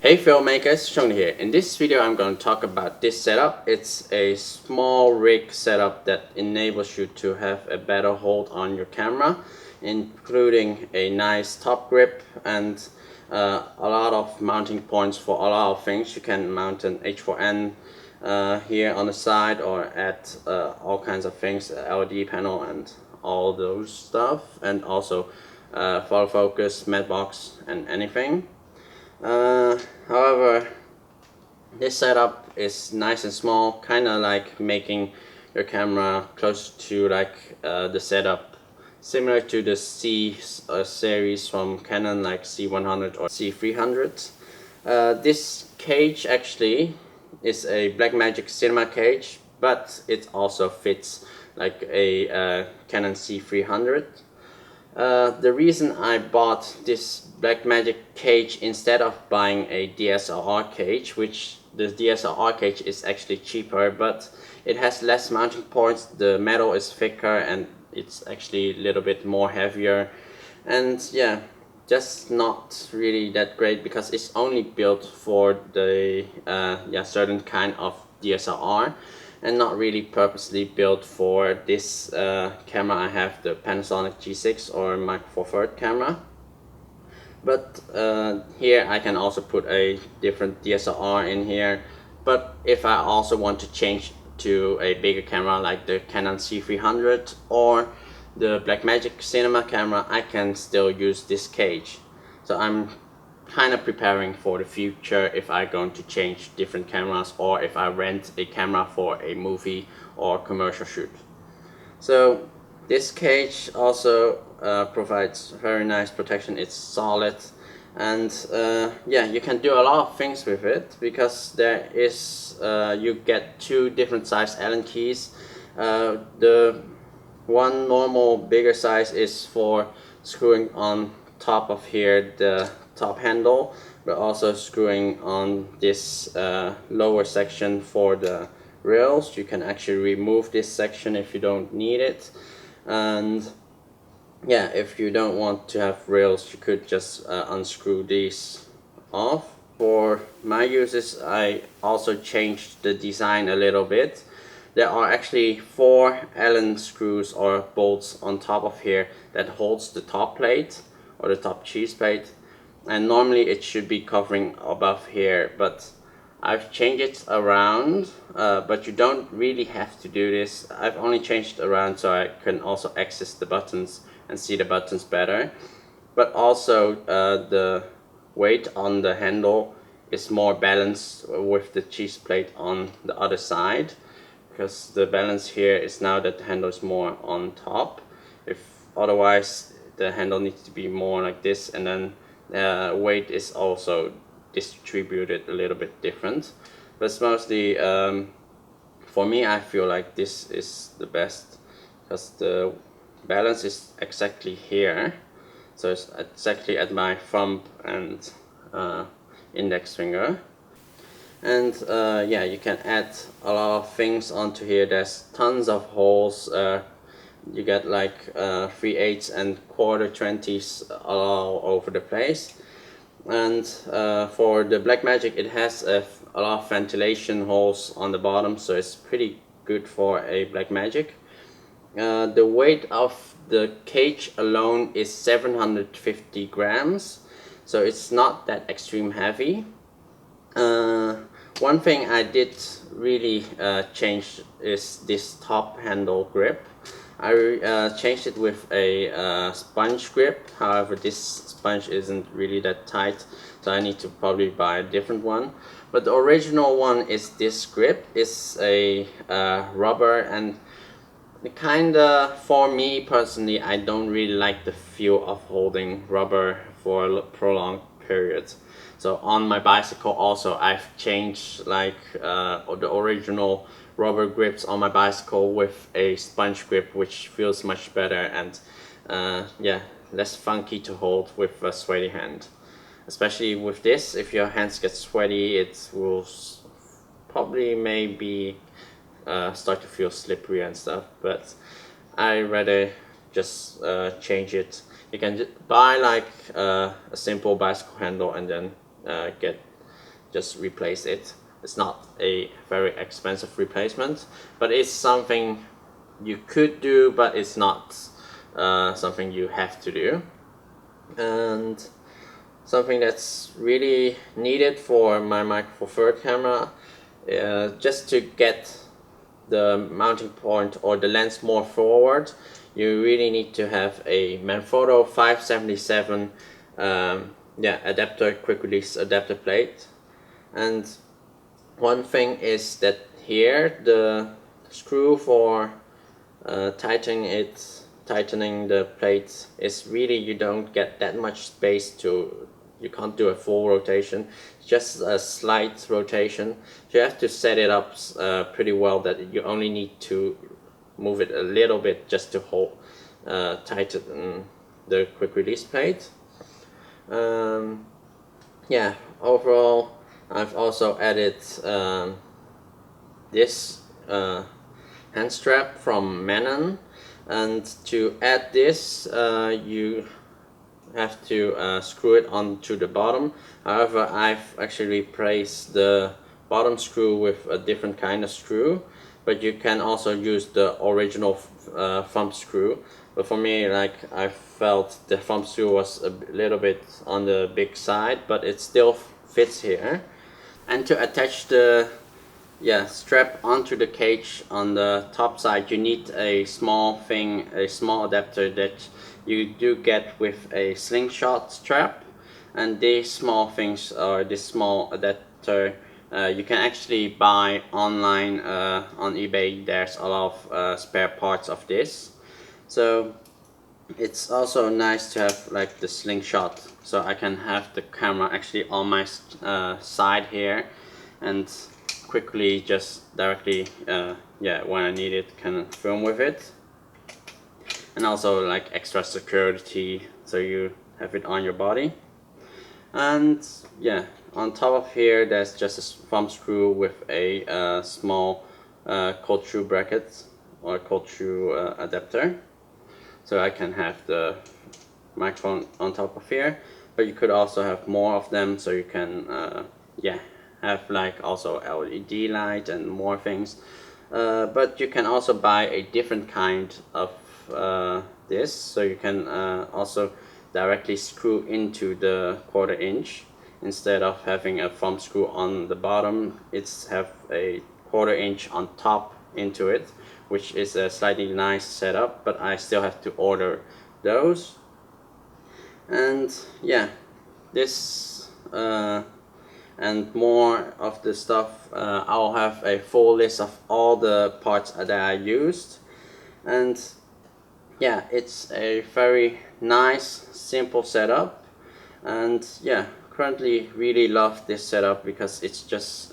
Hey filmmakers, Chung here. In this video I'm going to talk about this setup. It's a small rig setup that enables you to have a better hold on your camera, including a nice top grip and a lot of mounting points for a lot of things. You can mount an H4n here on the side or add all kinds of things, LED panel and all those stuff, and also follow focus, matte box and anything. However, this setup is nice and small, kind of like making your camera close to the setup similar to the C series from Canon, like C100 or C300. This cage actually is a Blackmagic Cinema cage, but it also fits like a Canon C300. The reason I bought this Blackmagic cage instead of buying a DSLR cage, which the DSLR cage is actually cheaper, but it has less mounting points, the metal is thicker, and it's actually a little bit more heavier, and yeah, just not really that great because it's only built for the certain kind of DSLR and not really purposely built for this camera. I have the Panasonic G6 or Micro Four Third camera, but here I can also put a different DSLR in here. But if I also want to change to a bigger camera like the Canon C300 or the Blackmagic Cinema camera, I can still use this cage. So I'm kind of preparing for the future if I'm going to change different cameras or if I rent a camera for a movie or commercial shoot. So this cage also provides very nice protection. It's solid, and yeah, you can do a lot of things with it because there is you get two different size Allen keys. The one normal bigger size is for screwing on top of here the top handle, but also screwing on this lower section for the rails. You can actually remove this section if you don't need it, and yeah, if you don't want to have rails, you could just unscrew these off. For my uses, I also changed the design a little bit. There are actually 4 Allen screws or bolts on top of here that holds the top plate or the top cheese plate, and normally it should be covering above here, but I've changed it around, but you don't really have to do this. I've only changed it around so I can also access the buttons and see the buttons better, but also the weight on the handle is more balanced with the cheese plate on the other side, because the balance here is now that the handle is more on top. If otherwise the handle needs to be more like this, and then weight is also distributed a little bit different, but it's mostly for me, I feel like this is the best because the balance is exactly here, so it's exactly at my thumb and index finger. And yeah, you can add a lot of things onto here. There's tons of holes. You get like 3/8 and 1/4 20s all over the place. And for the Blackmagic, it has a lot of ventilation holes on the bottom, so it's pretty good for a Blackmagic. The weight of the cage alone is 750 grams, so it's not that extreme heavy. One thing I did really change is this top handle grip. I changed it with a sponge grip. However, this sponge isn't really that tight, so I need to probably buy a different one. But the original one is this grip. It's a rubber, and kinda, for me personally, I don't really like the feel of holding rubber for a prolonged period. So on my bicycle also, I've changed like the original rubber grips on my bicycle with a sponge grip, which feels much better and yeah, less funky to hold with a sweaty hand. Especially with this, if your hands get sweaty, it will probably maybe start to feel slippery and stuff, but I rather just change it. You can buy like a simple bicycle handle and then get just replace it. It's not a very expensive replacement, but it's something you could do, but it's not something you have to do. And something that's really needed for my Micro Four Thirds camera, just to get the mounting point or the lens more forward, you really need to have a Manfrotto 577 adapter, quick release adapter plate. And one thing is that here the screw for tightening the plate is really, you don't get that much space to, you can't do a full rotation, just a slight rotation. So you have to set it up pretty well, that you only need to move it a little bit just to hold tighten the quick release plate. Yeah, overall I've also added this hand strap from Menon, and to add this you have to screw it onto the bottom. However, I've actually replaced the bottom screw with a different kind of screw, but you can also use the original thumb screw. But for me, like, I felt the thumb screw was a little bit on the big side, but it still fits here. And to attach the strap onto the cage on the top side, you need a small thing, a small adapter that you do get with a slingshot strap. And these small things, or this small adapter, you can actually buy online on eBay. There's a lot of spare parts of this. So it's also nice to have like the slingshot, so I can have the camera actually on my side here, and quickly just directly when I need it, can film with it. And also like extra security, so you have it on your body. And yeah, on top of here there's just a thumb screw with a small cold shoe bracket or cold shoe adapter, so I can have the microphone on top of here. But you could also have more of them, so you can have like also LED light and more things. But you can also buy a different kind of this, so you can also directly screw into the 1/4 inch instead of having a thumb screw on the bottom. It's have a 1/4 inch on top into it, which is a slightly nice setup, but I still have to order those. And yeah, this and more of the stuff, I'll have a full list of all the parts that I used. And yeah, it's a very nice, simple setup. And yeah, currently really love this setup because it's just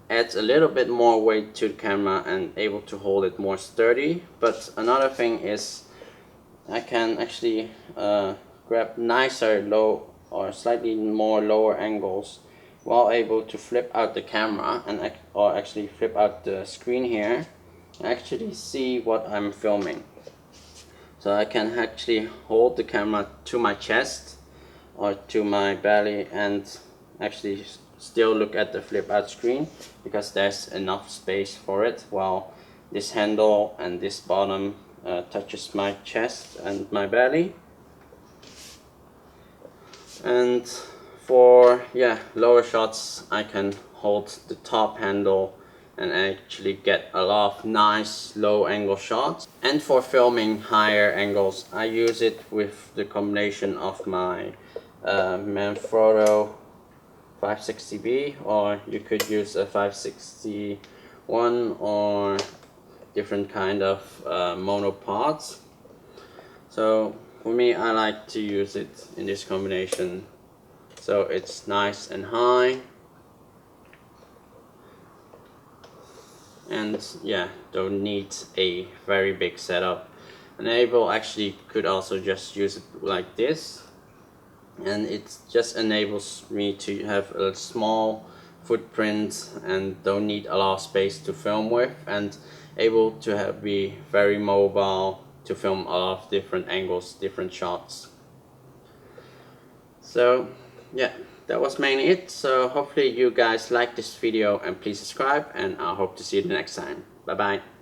adds a little bit more weight to the camera and able to hold it more sturdy. But another thing is I can actually grab nicer low or slightly more lower angles while able to flip out the camera and or actually flip out the screen here and actually see what I'm filming. So I can actually hold the camera to my chest or to my belly and actually still look at the flip out screen, because there's enough space for it, while this handle and this bottom touches my chest and my belly. And for lower shots, I can hold the top handle and actually get a lot of nice low angle shots. And for filming higher angles, I use it with the combination of my Manfrotto 560B, or you could use a 561 or different kind of monopods. So for me, I like to use it in this combination, so it's nice and high, and don't need a very big setup. And Able actually could also just use it like this, and it just enables me to have a small footprint and don't need a lot of space to film with, and able to be very mobile to film a lot of different angles, different shots. So yeah, that was mainly it. So hopefully you guys like this video, and please subscribe, and I hope to see you the next time. Bye bye.